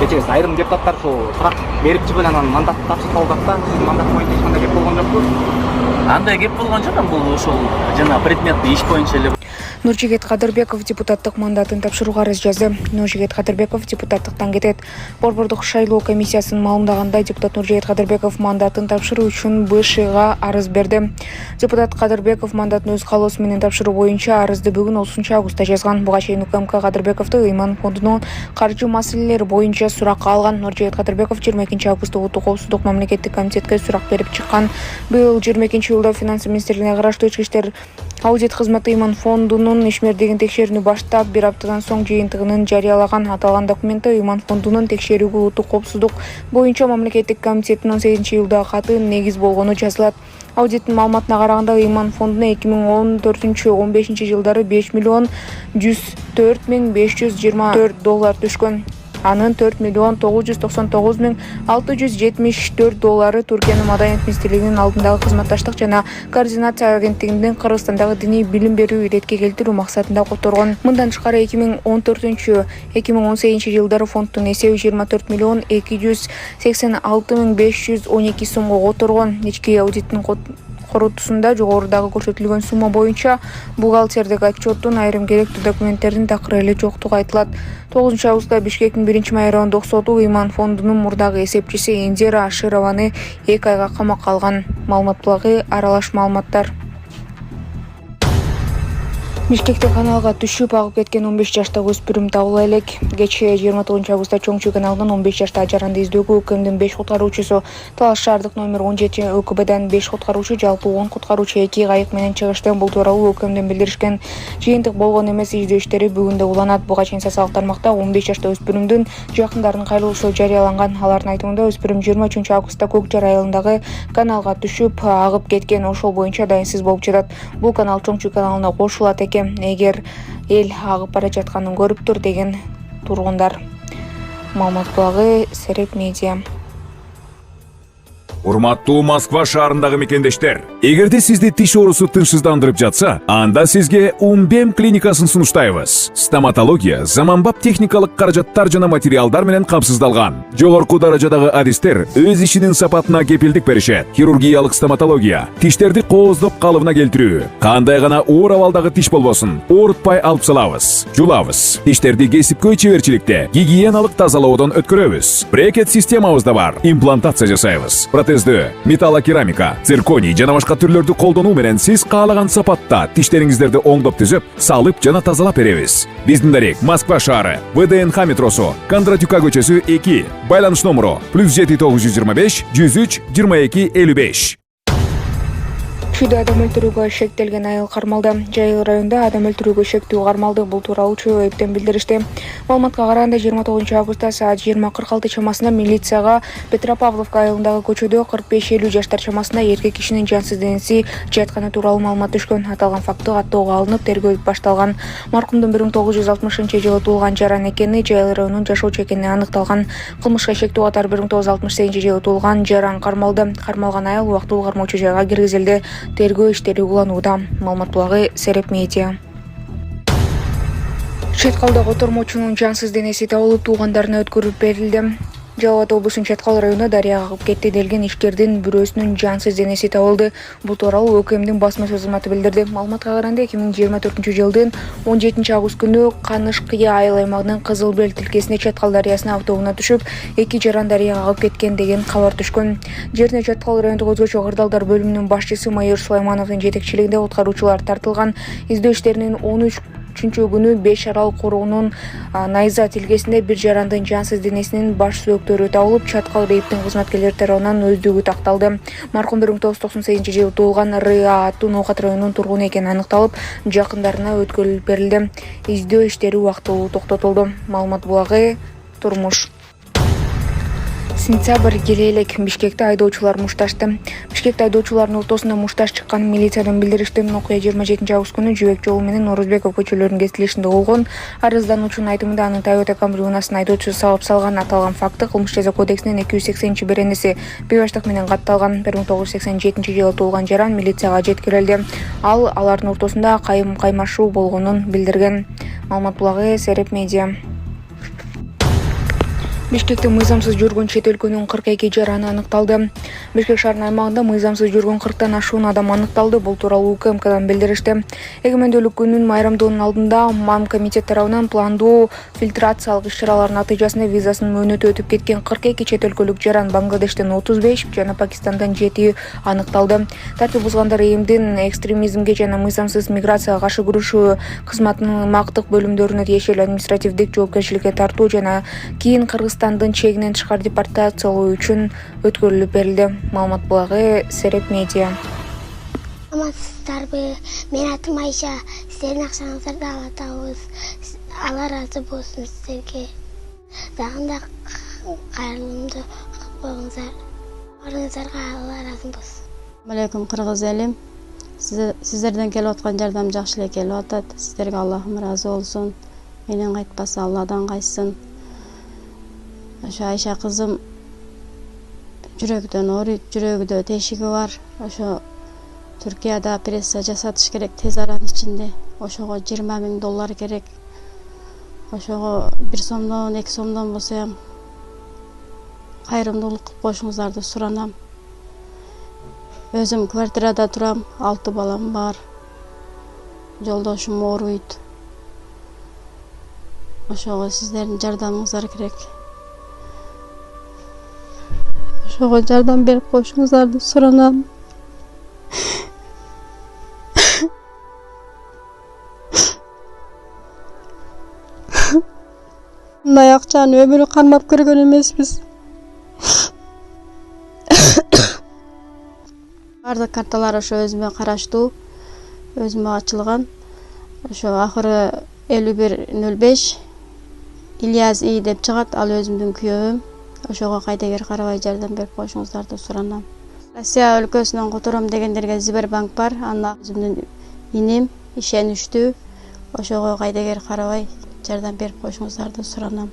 кечээ айрым депутаттар ушул сурак берип чыгып анан мандат тапшырып алдык да. Сиздин мандат боюнча эч кандай кеп болгон жокпу? Андай кеп болгон жок, бул ошол жана предметный иш боюнча эле. Нуржигит Кадырбеков депутаттык мандатын тапшырууга арыз жазды. Нуржигит Кадырбеков депутаттыктан кетет. Борбордук шайлоо комиссиясынын маалымдаганда депутат Нуржигит Кадырбеков мандатын тапшыруу үчүн БШга арыз берди. Депутат Кадырбеков мандатын өз каалоосу менен тапшыруу боюнча арызды бүгүн 30 августта жазган. Буга чейин УКМК Кадырбековду Ыйман фондунун каржы маселелери боюнча суракка алган. Нуржигит Кадырбеков 22 августта Улуттук коопсуздук мамлекеттик комитетке сурак берип чыккан. Быйыл 22 июлда финанс министрлигине караштуу ички иштер аудит кызматы Ыйман фондунун ишмердигин текшерүүнү баштап, бир аптадан соң жыйынтыгын жарыялаган. Аталган документте Ыйман фондунун текшерүүгө Улуттук коопсуздук боюнча мамлекеттик комитеттин 18 июлдагы каты негиз болгону жазылат. Аудиттин маалыматына караганда Ыйман фондуна 2014-15 жылдары 5 миллион 104 миң 524 доллар түшкөн. Анын 4 миллион 999 миң 674 доллары Түркиянын Маданият министрлигинин алдындагы кызматташтык жана координация агенттигинин Кыргызстандагы диний билим берүү иретке келтирүү максатында которгон. Мындан тышкары 2014-2018 жылдары фонддун эсеби 24 миллион 286 миң 512 сомго которгон. Ички аудиттин корутуусунда жогорудагы көрсөтүлгөн сумма боюнча бухгалтердик отчеттун айрым керектүү документтердин такыр эле жоктугу айтылат. 9 августта Бишкектин 1-майыр райондук соту Ыйман фондунун мурдагы эсепчиси Индира Ашированы 2 айга камакка алган. Маалымат булагы аралаш маалыматтар. Бишкекте каналга түшүп агып кеткен 15 жаштагы өспүрүм табыла элек. Кечээ 29 августта Чоңчу каналынан 15 жаштагы жаранды издөөгө УКМдин 5 куткаруучусу, Талаш шаардык номер 17 УКБдан 5 куткаруучу, жалпы 10 куткаруучу 2 кайык менен чыгышты. Бул тууралуу УКМден билдиришкен. Жыйынтык болгон эмес, издөө иштери бүгүн да уланат. Буга чейин социалдык тармакта 15 жаштагы өспүрүмдүн жакындарынын кайрылышы жарыяланган. Алардын айтымында өспүрүм 23 августта Көкжар айылындагы каналга түшүп агып кеткен. Ошол боюнча дайынсыз болуп жатат. Бул канал Чоңчу каналына кошулат экен. Эгер эл агып бара жатканын көрүптүр деген тургундар. Маалымат булагы Сереп медиа. Урматтуу Москва шаарындагы мекендештер, эгерде сизди тиш оорусу тынчсыздандырып жатса, анда сизге Умбем клиникасын сунуштайбыз. Стоматология заманбап техникалык каражаттар жана материалдар менен камсыздалган. Жогорку даражадагы адистер өз ишинин сапатына кепилдик беришет. Хирургиялык стоматология, тиштерди кооздоп калыбына келтирүү. Кандай гана оор абалдагы тиш болбосун, оорутпай алып салабыз. Жулабыз. Тиштерди кесипкөй чеберчиликте, гигиеналык тазалоодон өткөрөбүз. Брекет системабыз да бар. Имплантация жасайбыз. Протездөө, металлокерамика, цирконий жана башка түрлөрдү колдонуу менен сиз каалаган сапатта тиштериңиздерди оңдоп түзөп, салып жана тазалап беребиз. Биздин дарек Москва шаары, ВДНХ метросу, Кондратюка көчөсү 2, байланыш номеру +7 925 103 22 55. Чүйдө адам өлтүрүүгө шектелген айыл кармалды. Жайыл районунда адам өлтүрүүгө шектүү кармалды. Бул тууралуу ЧВЭПтен билдиришти. Маалыматка караганда 29 августта саат 20:46 чамасында милицияга Петропавловка айылындагы көчөдө 45-50 жаштар чамасында эркек кишинин жансыз денеси жатканы тууралуу маалымат түшкөн. Аталган факты каттоого алынып, тергөө башталган. Маркумдун 1960-жылы туулган жаран экени, Жайыл районунун жашоочу экени аныкталган. Кылмышка шектүү катары 1968-жылы туулган жаран кармалды. Кармалган айыл убактылуу кармоочу жайга киргизилди. Тергөө иштери уланууда. Маалымат булагы Сереп медиа. Чаткалда котормочунун жансыз денеси табылып, туугандарына өткөрүп берилди. Жалал Абад облусунун Чаткал районунда дарыяга агып кетти делген ишкердин бирөөсүнүн жансыз денеси табылды. Бул тууралуу УКМдин басма сөз кызматы билдирди. Маалыматка караганда 2024 жылдын 17 август күнү Каныш-Кыя айыл аймагынын Кызыл Бел тилкесине Чаткал дарыясына автобуна түшүп, 2 жаран дарыяга агып кеткен деген кабар түшкөн. Жерине Чаткал райондук өзгөчө кырдаалдар бөлүмүнүн башчысы майор Сулаймановдун жетекчилигинде куткаруучулар тартылган. Издөө иштеринин 13 күнү Беш арал курууунун Найза тилкесинде бир жарандын жансыз денесинин баш сөөктөрү табылып, Чаткал РЭИПтин кызматкерлери тарабынан өздүгү такталды. Маркум 1998-жылы туулган РА аттуу Ноокат районунун тургуну экени аныкталып, жакындарына өткөрүлүп берилди. Издөө иштери убактылуу токтотулду. Маалымат булагы Турмуш. Сентябрь келе элек Бишкекте айдоочулар мушташты. Бишкекте айдоочулардын ортосунда мушташ чыкканын милициядан билдиришти. Окуя 27 август күнү Жибек жолу менен Орозбеков көчөлөрүнүн кесилишинде болгон. Арыздануучунун айтымында анын Toyota Camry унаасынын айдоочусу сабап салган. Аталган факты Кылмыш жаза кодексинин 280-беренеси бебаштык менен катталган. 1987-жылы туулган жаран милицияга жеткирилди. Ал алардын ортосунда каймашуу болгонун билдирген. Маалымат булагы Сереп медиа. Бишкекте мыйзамсыз жүргөн чет өлкөнүн 42 жараны аныкталды. Бишкек шаарынын аймагында мыйзамсыз жүргөн 40тан ашуун адам аныкталды. Бул тууралуу УКМКдан билдиришти. Эгемендүүлүк күнүнүн майрамдоонун алдында МАМ комитет тарабынан пландуу фильтрациялык иш-чаралардын натыйжасында визасынын мөөнөтү өтүп кеткен 42 чет өлкөлүк жаран Бангладештен 35 жана Пакистандан 7 аныкталды. Тартип бузгандар ЭМдин экстремизмге жана мыйзамсыз миграцияга каршы күрөшүү кызматынын аймактык бөлүмдөрүнө тиешелүү административдик жоопкерчиликке тартуу жана кийин Кыргызстандын чегинен тышкары депортациялоо үчүн өткөрүлүп берилди. Маалымат булагы Сереп Медиа. Амансыздарбы? Мен атым Айша. Сиздердин акчаңыздарды ала атабыз. Алла ыраазы болсун сиздерге. Дагында кайрылымды кылып коюңуздар. Барыңыздарга Алла ыраазы болсун. Алейкум кыргыз элим. Сиздерден келип аткан жардам жакшы эле келип атат. Сиздерге Аллахым ыраазы болсун. Менен кайтпаса Алладан кайтсын. Ошо Айша кызым жүрөгүдөн ооруйт, жүрөгүдө тешиги бар. Ошо Түркияда операция жасатыш керек тез аранын ичинде. Ошого $20,000 керек. Ошого 1 сомдон, 2 сомдон болсо ham кайрымдуулук кылып коюшуңуздарды суранам. Өзүм квартирада турам, 6 балам бар. Жолдошум ооруйт. Ошого сиздердин жардамыңыздар керек. Ошого жардам берип коюшуңуздарды суранам. Мындай акчаны өмүрү кармап көргөн эмеспиз. Бардык карталар ошо өзүмө караштуу, өзүмө ачылган. Ошо акыры 5105 Ильяз И деп чыгат, ал өзүмдүн күйөөм. Ошого кайдагер карабай жардам берип коюшуңуздарды суранам. Россия өлкөсүнөн котором дегендерге Сбербанк бар, анда өзүмдүн иним ишеничтүү. Ошого кайдагер карабай жардам берип коюшуңуздарды суранам.